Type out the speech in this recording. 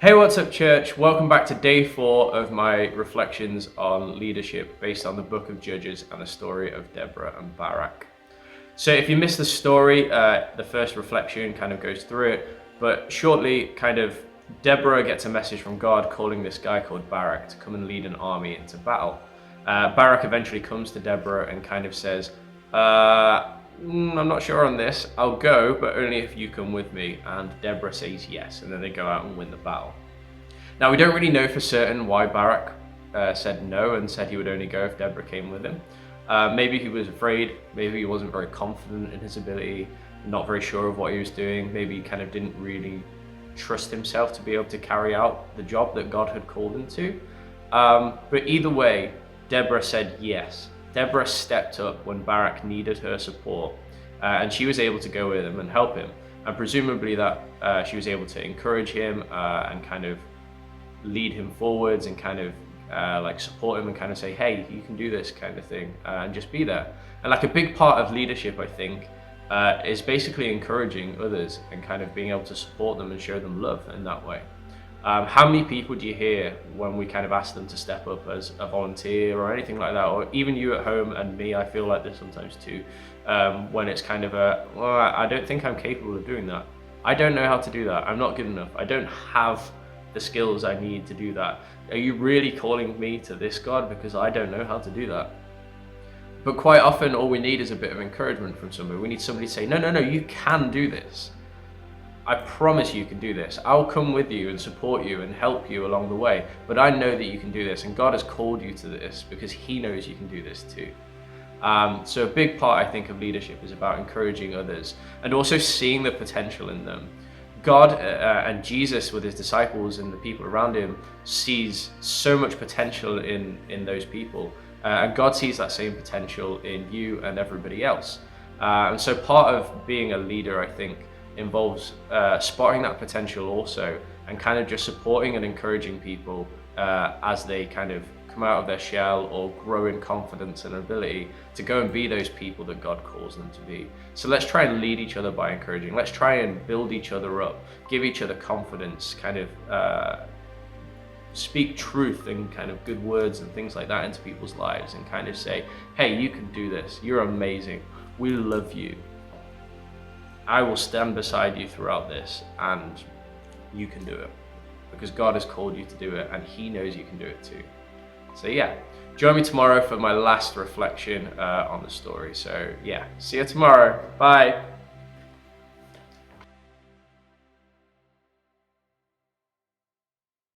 Hey, what's up, church? Welcome back to day 4 of my reflections on leadership based on the book of Judges and the story of Deborah and Barak. So if you missed the story, the first reflection kind of goes through it, but shortly, Deborah gets a message from God calling this guy called Barak to come and lead an army into battle. Barak eventually comes to Deborah and kind of says, I'm not sure on this. I'll go, but only if you come with me. And Deborah says yes, and then they go out and win the battle. Now, we don't really know for certain why Barak said no and said he would only go if Deborah came with him. Maybe he was afraid, maybe he wasn't very confident in his ability, not very sure of what he was doing, maybe he kind of didn't really trust himself to be able to carry out the job that God had called him to. But either way, Deborah said yes. Deborah stepped up when Barak needed her support, and she was able to go with him and help him. And presumably that she was able to encourage him and kind of lead him forwards and kind of support him and kind of say, hey, you can do this kind of thing, and just be there. And like a big part of leadership, I think, is basically encouraging others and kind of being able to support them and show them love in that way. How many people do you hear when we kind of ask them to step up as a volunteer or anything like that, or even you at home and me, I feel like this sometimes too, when it's kind of I don't think I'm capable of doing that. I don't know how to do that. I'm not good enough. I don't have the skills I need to do that. Are you really calling me to this, God? Because I don't know how to do that. But quite often all we need is a bit of encouragement from somebody. We need somebody to say, no, you can do this. I promise you can do this. I'll come with you and support you and help you along the way, but I know that you can do this, and God has called you to this because he knows you can do this too. So a big part, I think, of leadership is about encouraging others and also seeing the potential in them. God and Jesus with his disciples and the people around him sees so much potential in those people, and God sees that same potential in you and everybody else. And so part of being a leader, I think, involves spotting that potential also and kind of just supporting and encouraging people as they kind of come out of their shell or grow in confidence and ability to go and be those people that God calls them to be. So let's try and lead each other by encouraging. Let's try and build each other up, give each other confidence, kind of speak truth and kind of good words and things like that into people's lives and kind of say, hey, you can do this. You're amazing. We love you. I will stand beside you throughout this, and you can do it because God has called you to do it and he knows you can do it too. So yeah, join me tomorrow for my last reflection on the story. So yeah, see you tomorrow. Bye.